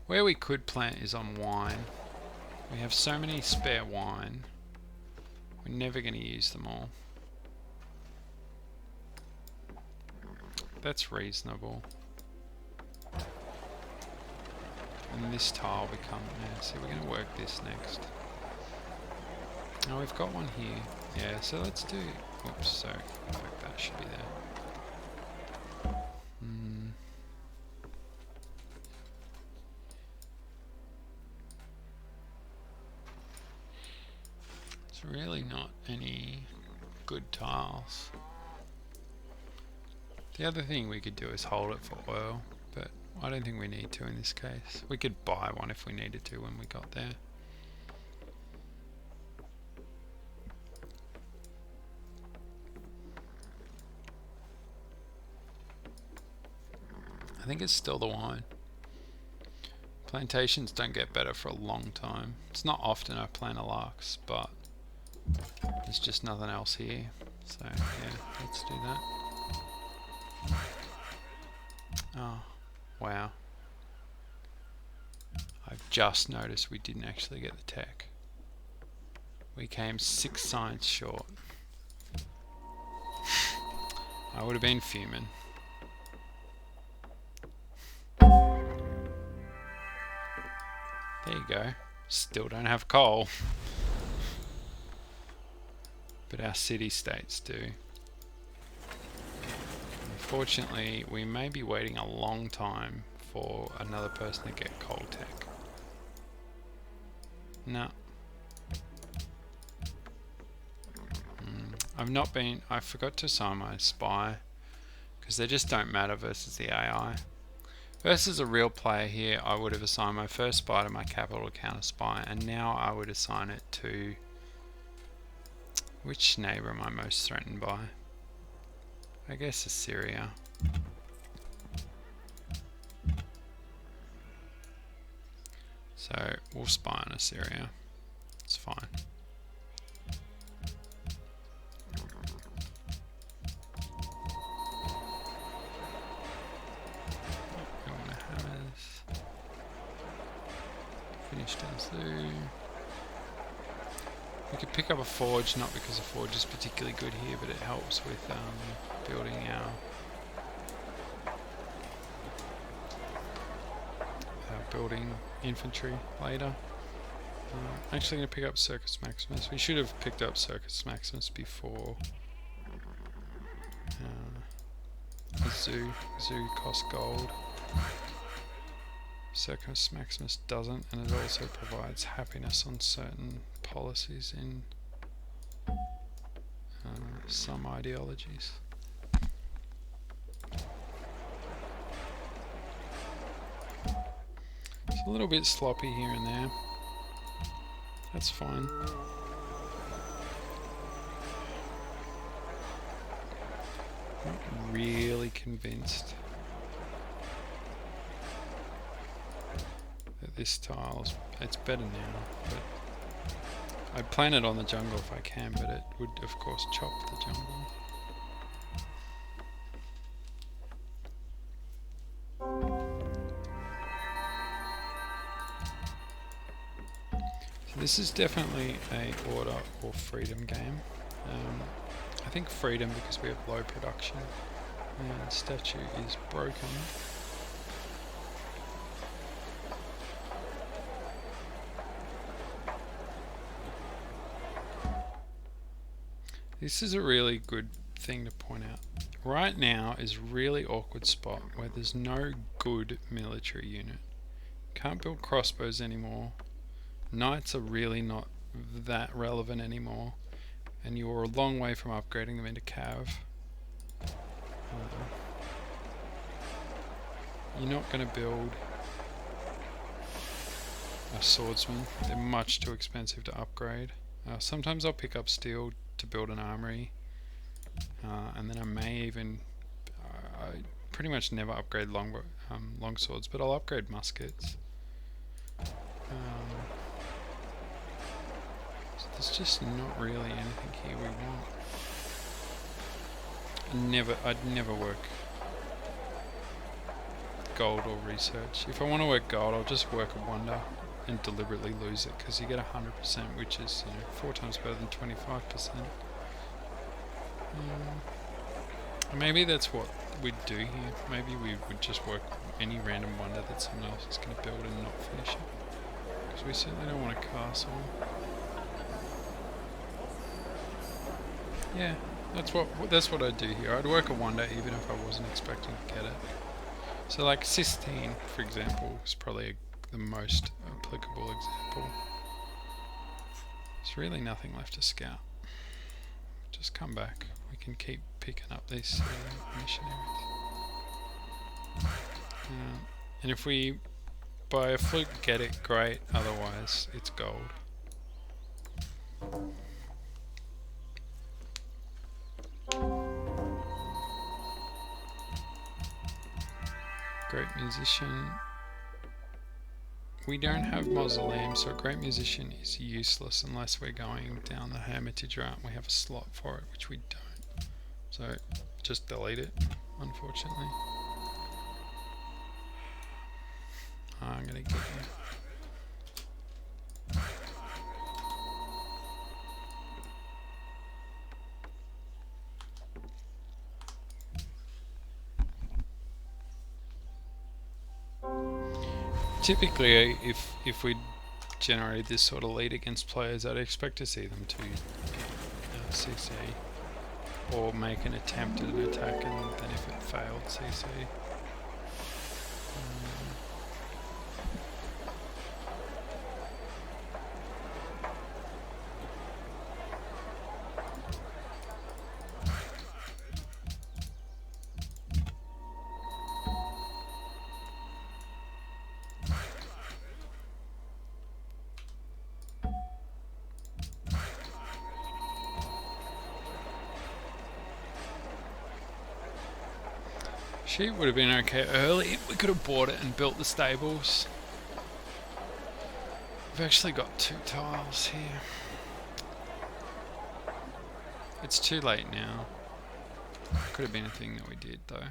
Where we could plant is on wine. We have so many spare wine. We're never going to use them all. That's reasonable. And this tile become... Yeah, so we're going to work this next. Oh, we've got one here. Yeah, so let's do... Oops, sorry. Like that should be there. It's really not any good tiles. The other thing we could do is hold it for oil, but I don't think we need to in this case. We could buy one if we needed to when we got there. I think it's still the wine. Plantations don't get better for a long time. It's not often I plant a larks, but there's just nothing else here. So yeah, let's do that. Oh, wow. I've just noticed we didn't actually get the tech. We came 6 science short. I would have been fuming. There you go. Still don't have coal. But our city-states do. Unfortunately, we may be waiting a long time for another person to get coal tech. No. I forgot to assign my spy, because they just don't matter versus the AI. Versus a real player here, I would have assigned my first spy to my capital counter spy, and now I would assign it to... Which neighbour am I most threatened by? I guess Assyria. So we'll spy on Assyria. It's fine. Finished our zoo. We could pick up a forge, not because a forge is particularly good here, but it helps with building our building infantry later. I'm actually going to pick up Circus Maximus. We should have picked up Circus Maximus before the zoo. Zoo costs gold. Circus Maximus doesn't, and it also provides happiness on certain policies in some ideologies. It's a little bit sloppy here and there. That's fine. Not really convinced that this tile's... It's better now, but I'd plan it on the jungle if I can, but it would of course chop the jungle. So this is definitely a order or freedom game. I think freedom because we have low production and statue is broken. This is a really good thing to point out. Right now is a really awkward spot where there's no good military unit. Can't build crossbows anymore. Knights are really not that relevant anymore. And you're a long way from upgrading them into cav. You're not going to build a swordsman. They're much too expensive to upgrade. Sometimes I'll pick up steel to build an armory, and then I may even I pretty much never upgrade long swords, but I'll upgrade muskets. So there's just not really anything here we want. I'd never work gold or research. If I want to work gold, I'll just work a wonder and deliberately lose it, because you get 100%, which is 4 times better than 25%. Maybe that's what we'd do here. Maybe we would just work any random wonder that someone else is going to build and not finish it, because we certainly don't want a castle. Yeah, that's what I'd do here. I'd work a wonder even if I wasn't expecting to get it. So like Sistine, for example, is probably the most applicable example. There's really nothing left to scout. Just come back. We can keep picking up these missionaries. And if we, by a fluke, get it, great. Otherwise, it's gold. Great musician. We don't have mausoleum, so a great musician is useless unless we're going down the Hermitage route and we have a slot for it, which we don't. So just delete it, unfortunately. I'm gonna get you. Typically, if we generated this sort of lead against players, I'd expect to see them to CC or make an attempt at an attack, and then if it failed, CC. Sheep would have been okay early. We could have bought it and built the stables. We've actually got 2 tiles here. It's too late now. Could have been a thing that we did though.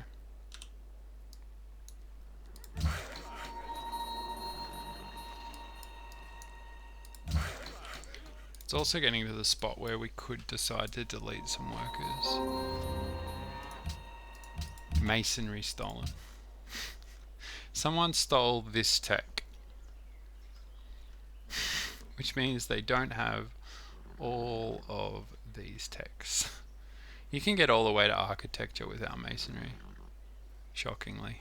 It's also getting to the spot where we could decide to delete some workers. Masonry stolen. Someone stole this tech, which means they don't have all of these techs. You can get all the way to architecture without masonry, shockingly.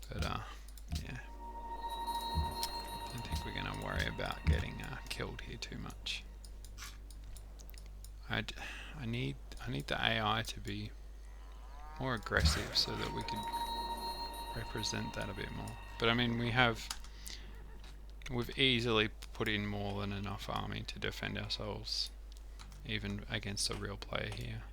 But yeah, I don't think we're going to worry about getting killed here too much. I need the AI to be more aggressive so that we can represent that a bit more. But I mean, we've easily put in more than enough army to defend ourselves, even against a real player here.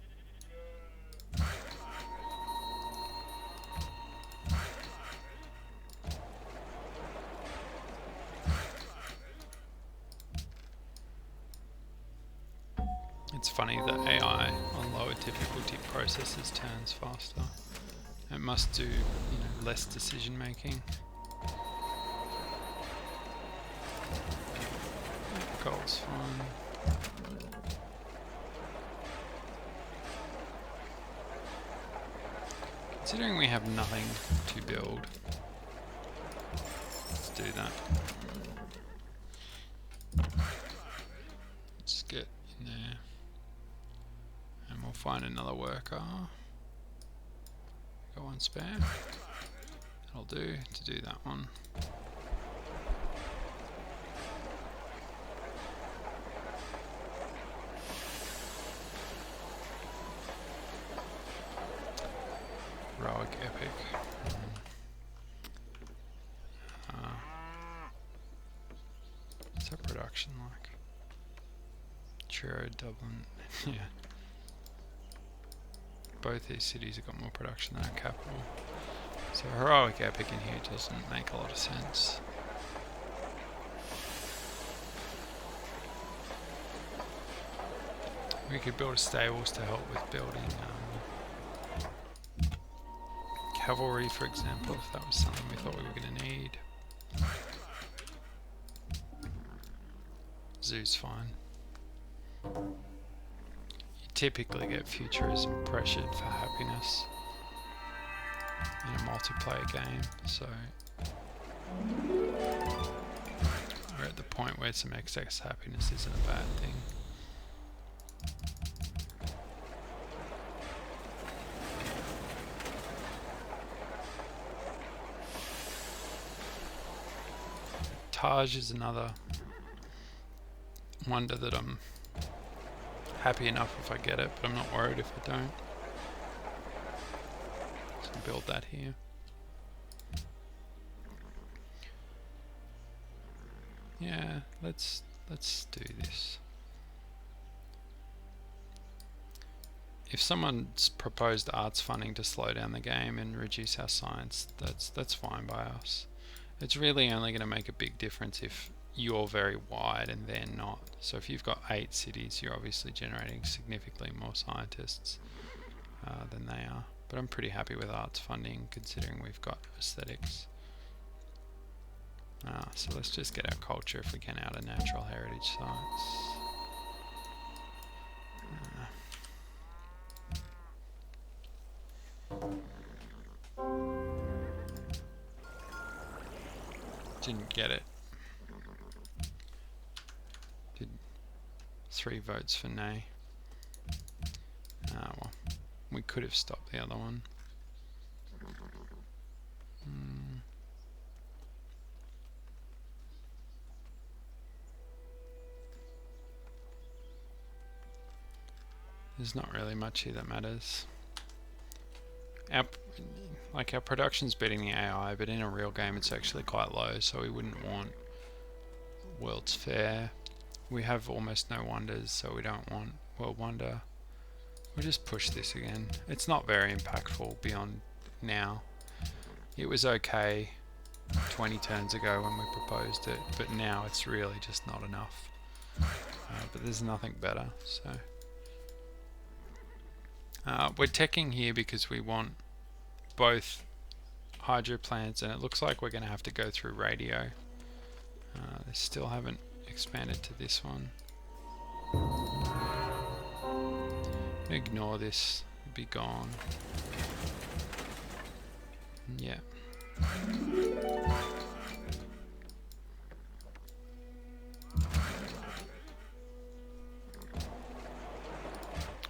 It's funny that AI on lower difficulty processes turns faster. It must do, less decision making. Gold's fine. Considering we have nothing to build, let's do that. Let's get in there. And we'll find another worker. Got 1 spare. That'll do to do that one. Heroic epic. What's that production like? Truro, Dublin, yeah. Both these cities have got more production than our capital. So heroic epic in here doesn't make a lot of sense. We could build stables to help with building cavalry, for example, if that was something we thought we were going to need. Zoo's fine. You typically get futurism pressured for happiness in a multiplayer game, so we're at the point where some excess happiness isn't a bad thing. Taj is another wonder that I'm happy enough if I get it, but I'm not worried if I don't. So build that here. Yeah, let's do this. If someone's proposed arts funding to slow down the game and reduce our science, that's fine by us. It's really only going to make a big difference if you're very wide and they're not. So if you've got 8 cities, you're obviously generating significantly more scientists than they are. But I'm pretty happy with arts funding considering we've got aesthetics. So let's just get our culture, if we can, out of natural heritage sites. Didn't get it. Did 3 votes for nay. Well, we could have stopped the other one. There's not really much here that matters. Our production's beating the AI, but in a real game it's actually quite low, so we wouldn't want World's Fair. We have almost no wonders, so we don't want World Wonder. We'll just push this again. It's not very impactful beyond now. It was okay 20 turns ago when we proposed it, but now it's really just not enough. But there's nothing better, so... we're teching here because we want both hydro plants, and it looks like we're going to have to go through radio. They still haven't expanded to this one. Ignore this, it'll be gone. Yeah.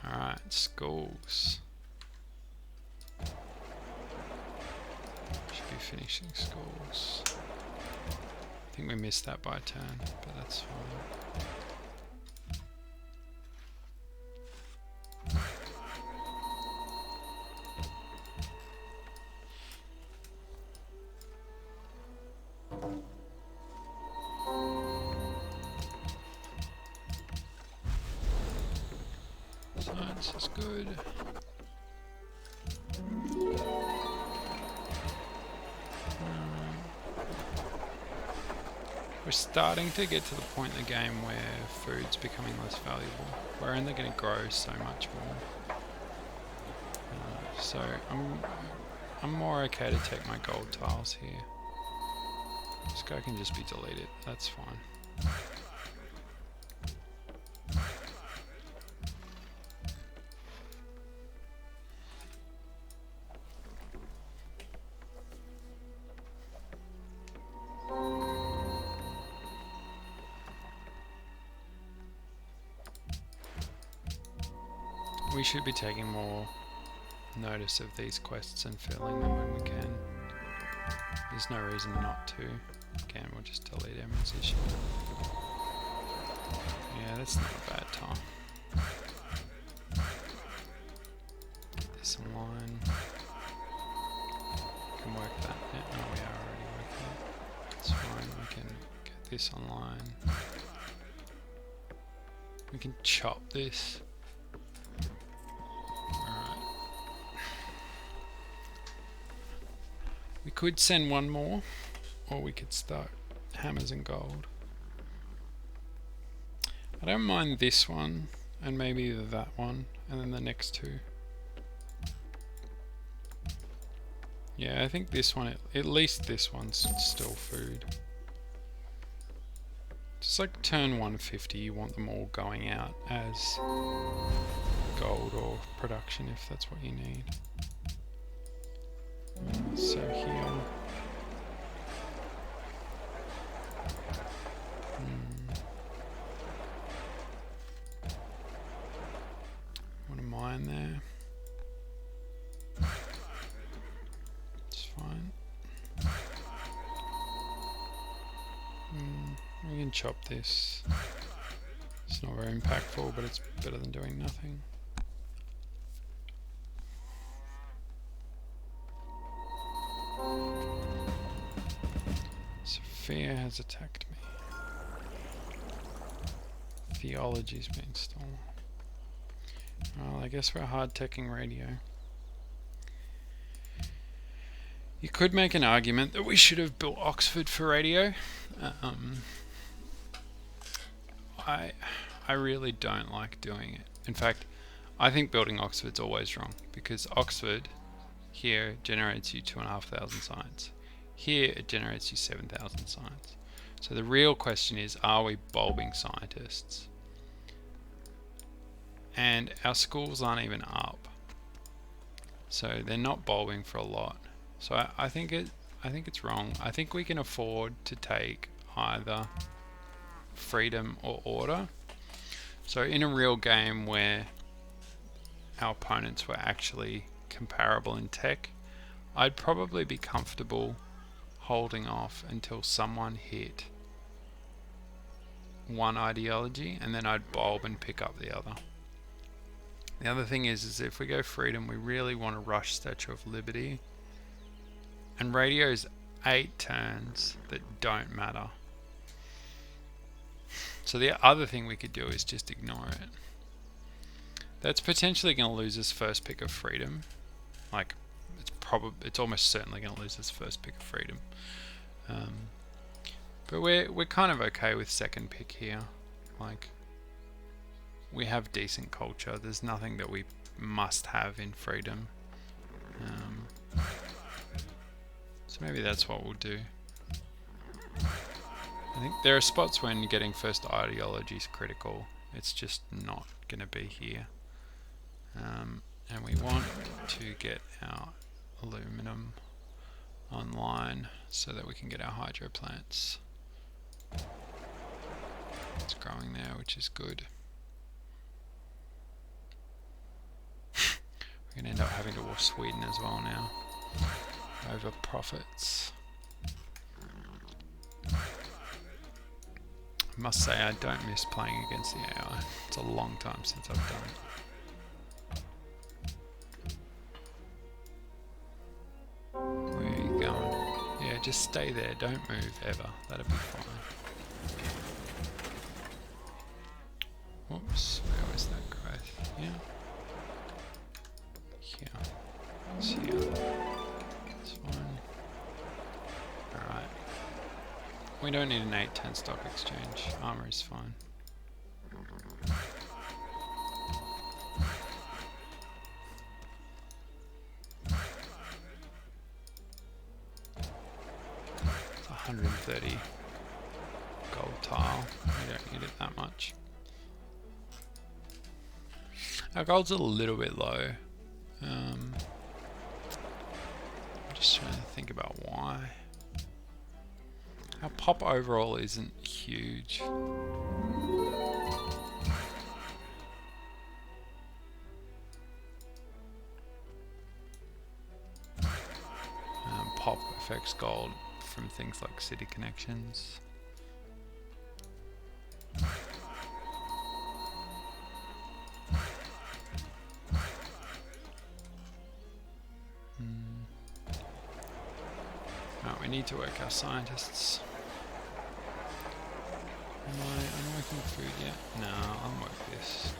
Alright, schools. Should be finishing schools. I think we missed that by a turn, but that's fine. Science is good. We're starting to get to the point in the game where food's becoming less valuable. We're only going to grow so much more. So I'm more okay to take my gold tiles here. This guy can just be deleted, that's fine. We should be taking more notice of these quests and filling them when we can. There's no reason not to. Again, we'll just delete our musician. Yeah, that's not a bad time. Get this online. Can work that. Yeah, no, we are already working it. It's fine, we can get this online. We can chop this. We could send one more, or we could start hammers and gold. I don't mind this one, and maybe either that one, and then the next two. Yeah, I think this one, at least this one's still food. Just like turn 150, you want them all going out as gold or production if that's what you need. So here, want to mine there. It's fine. We can chop this. It's not very impactful, but it's better than doing nothing. Sophia has attacked me. Theology's been stolen. Well, I guess we're hard-teching radio. You could make an argument that we should have built Oxford for radio. I really don't like doing it. In fact, I think building Oxford's always wrong, because Oxford here generates you 2,500 science. Here it generates you 7,000 science. So the real question is, are we bulbing scientists? And our schools aren't even up, so they're not bulbing for a lot. So I think it's wrong. I think we can afford to take either freedom or order. So in a real game where our opponents were actually comparable in tech, I'd probably be comfortable holding off until someone hit one ideology, and then I'd bulb and pick up the other. The other thing is if we go freedom, we really want to rush Statue of Liberty. And radio's 8 turns that don't matter. So the other thing we could do is just ignore it. That's potentially going to lose its first pick of freedom. Like, it's almost certainly going to lose its first pick of freedom. But we're kind of okay with second pick here. Like, we have decent culture. There's nothing that we must have in freedom. So maybe that's what we'll do. I think there are spots when getting first ideology is critical. It's just not going to be here. And we want to get our aluminum online so that we can get our hydro plants. It's growing there, which is good. We're going to end up having to war Sweden as well now, over profits. I must say I don't miss playing against the AI. It's a long time since I've done it. Where are you going? Yeah, just stay there. Don't move ever. That'll be fine. Whoops, where was that growth? Yeah. Here. It's here. It's fine. Alright. We don't need an 8-10 stock exchange. Armor is fine. It's 130 gold tile. We don't need it that much. Our gold's a little bit low. I'm just trying to think about why. Our pop overall isn't huge. Pop affects gold from things like city connections. We need to work our scientists. Am I unworking food yet? No, I'll unwork this.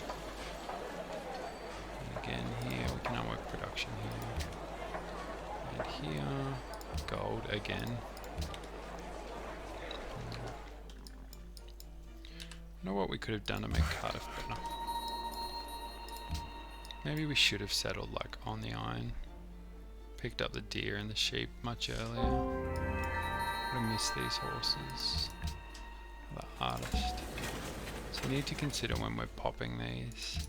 And again here, we can unwork production here. And here, gold again. I know what we could have done to make Cardiff better. Maybe we should have settled like on the iron. Picked up the deer and the sheep much earlier. Would have missed these horses. The artist. So we need to consider when we're popping these.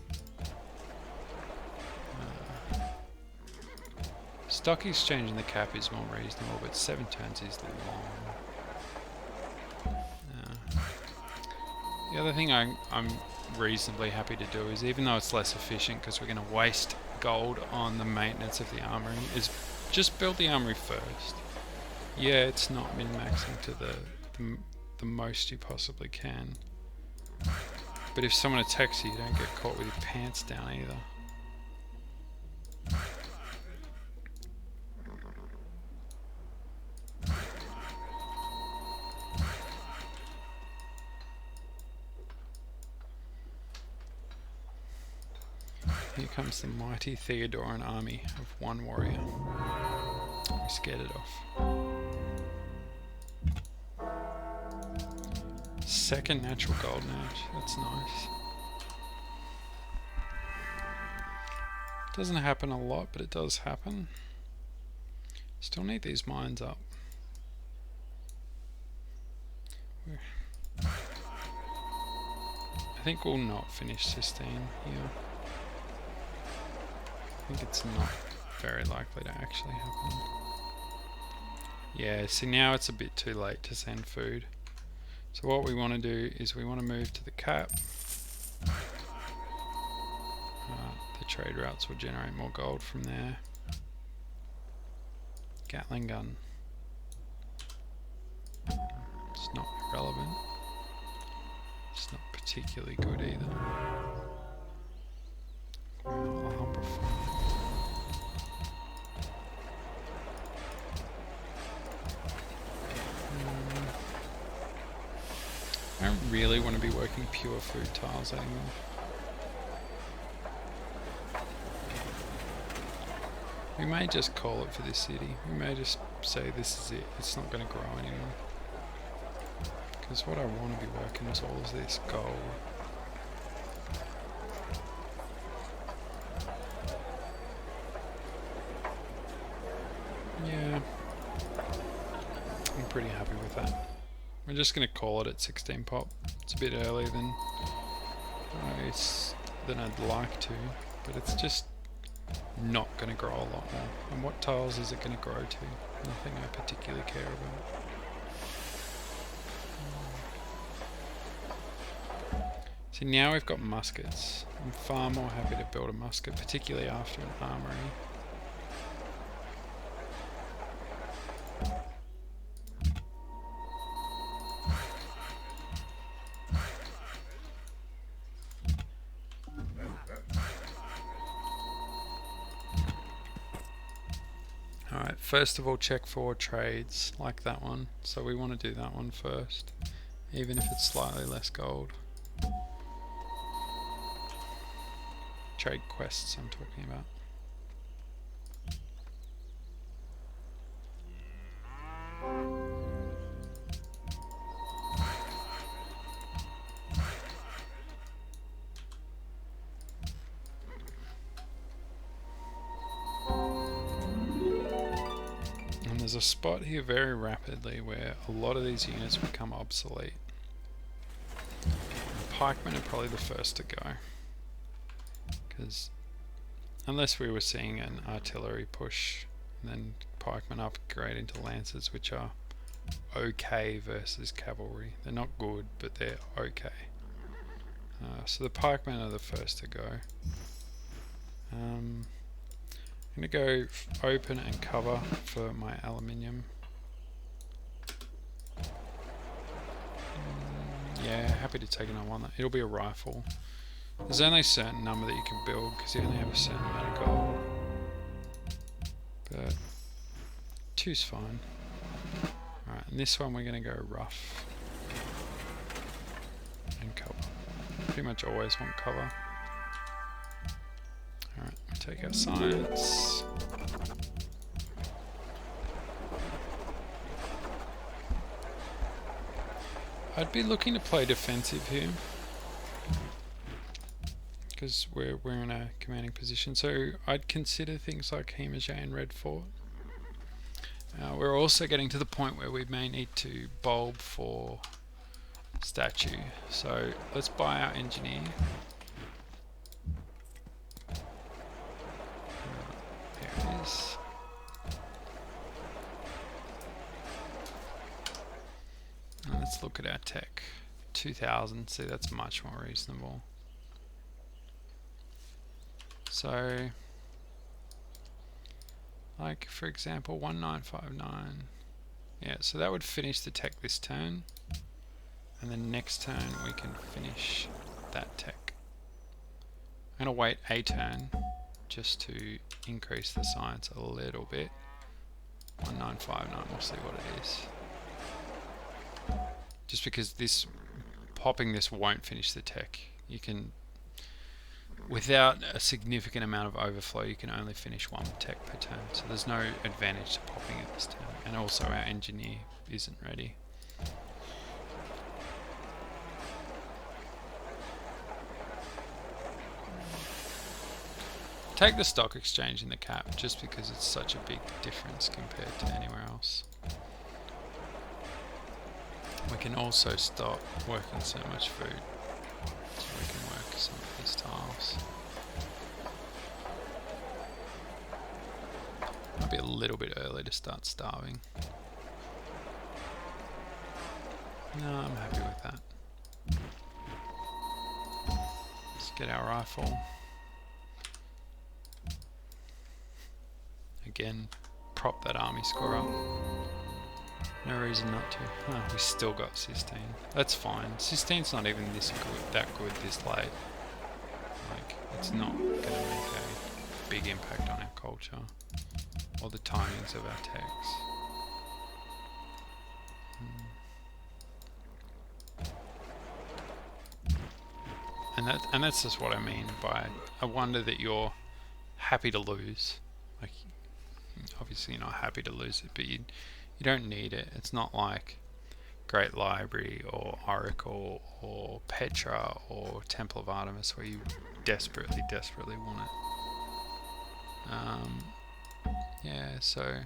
Stock exchange in the cap is more reasonable, but 7 turns is long. The other thing I'm reasonably happy to do is, even though it's less efficient because we're going to waste gold on the maintenance of the armory, is just build the armory first. Yeah, it's not min-maxing to the most you possibly can. But if someone attacks you, you don't get caught with your pants down either. Here comes the mighty Theodoran army of one warrior. We scared it off. Second natural golden age, that's nice. Doesn't happen a lot, but it does happen. Still need these mines up. I think we'll not finish Sistine here. I think it's not very likely to actually happen. Yeah, see now it's a bit too late to send food. So what we want to do is we want to move to the cap. The trade routes will generate more gold from there. Gatling gun. It's not irrelevant. It's not particularly good either. Alhambra farm. I don't really want to be working pure food tiles anymore. We may just call it for this city. We may just say this is it. It's not going to grow anymore. Because what I want to be working is all of this gold. Yeah. I'm pretty happy with that. We're just going to call it at 16 pop. It's a bit earlier than I'd like to, but it's just not going to grow a lot more. And what tiles is it going to grow to? Nothing I particularly care about. See, now we've got muskets. I'm far more happy to build a musket, particularly after an armory. Alright, first of all check for trades like that one. So we want to do that one first, even if it's slightly less gold. Trade quests I'm talking about. There's a spot here very rapidly where a lot of these units become obsolete. And pikemen are probably the first to go. Because unless we were seeing an artillery push, and then pikemen upgrade into lancers, which are okay versus cavalry. They're not good, but they're okay. So the pikemen are the first to go. I'm going to go open and cover for my aluminium. Yeah, happy to take another one. It'll be a rifle. There's only a certain number that you can build because you only have a certain amount of gold. But 2's fine. Alright, and this one we're going to go rough and cover. Pretty much always want cover. Alright, we take our science. I'd be looking to play defensive here, because we're in a commanding position. So I'd consider things like Hemage and Red Fort. We're also getting to the point where we may need to bulb for statue. So let's buy our engineer. There it is. And let's look at our tech. 2000, see, that's much more reasonable. So, like for example, 1959. Yeah, so that would finish the tech this turn. And then next turn we can finish that tech. I'm going to wait a turn just to increase the science a little bit. 1959, we'll see what it is. Just because this popping this won't finish the tech. You can, without a significant amount of overflow, you can only finish one tech per turn. So there's no advantage to popping it this turn. And also our engineer isn't ready. Take the stock exchange in the cap just because it's such a big difference compared to anywhere else. We can also stop working so much food, so we can work some of these tiles. Might be a little bit early to start starving. No, I'm happy with that. Let's get our rifle. Again, prop that army score up. No reason not to. Oh, we still got Cystine. That's fine. Cystine's not even that good this late. Like, it's not going to make a big impact on our culture or the timings of our techs. And that's just what I mean by I wonder that you're happy to lose. Like, obviously you're not happy to lose it, but you don't need it. It's not like Great Library or Oracle or Petra or Temple of Artemis where you desperately want it. Yeah, so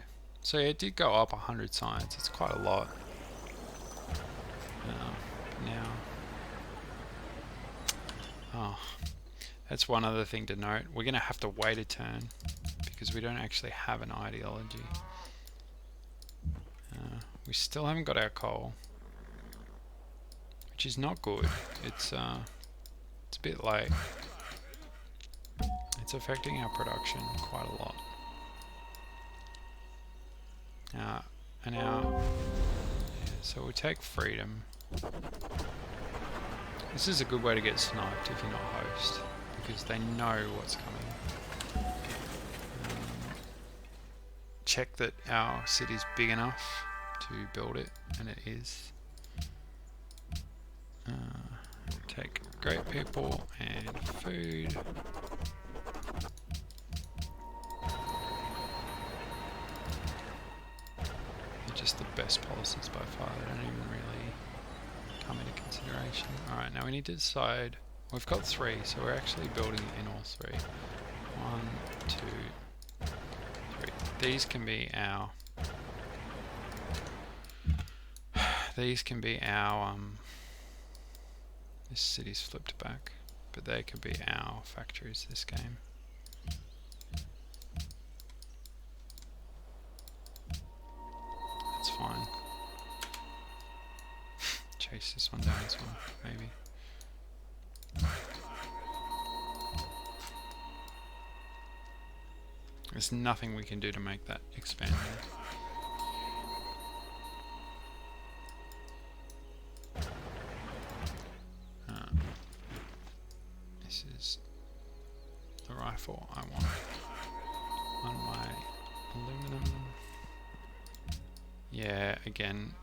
yeah, it did go up 100 science. It's quite a lot. Now, oh, that's one other thing to note. We're going to have to wait a turn because we don't actually have an ideology. We still haven't got our coal, which is not good. It's a bit late. It's affecting our production quite a lot. And so we take freedom. This is a good way to get sniped if you're not host, because they know what's coming. Check that our city's big enough to build it, and it is. Take great people and food. They're just the best policies by far. They don't even really come into consideration. Alright, now we need to decide. We've got 3, so we're actually building it in all 3. 1, 2, 3. These can be our this city's flipped back, but they could be our factories this game. That's fine. Chase this one down as well, maybe. There's nothing we can do to make that expand there. This is the rifle I want on my aluminum. Yeah, again,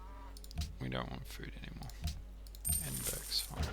we don't want food anymore. Edinburgh's fine.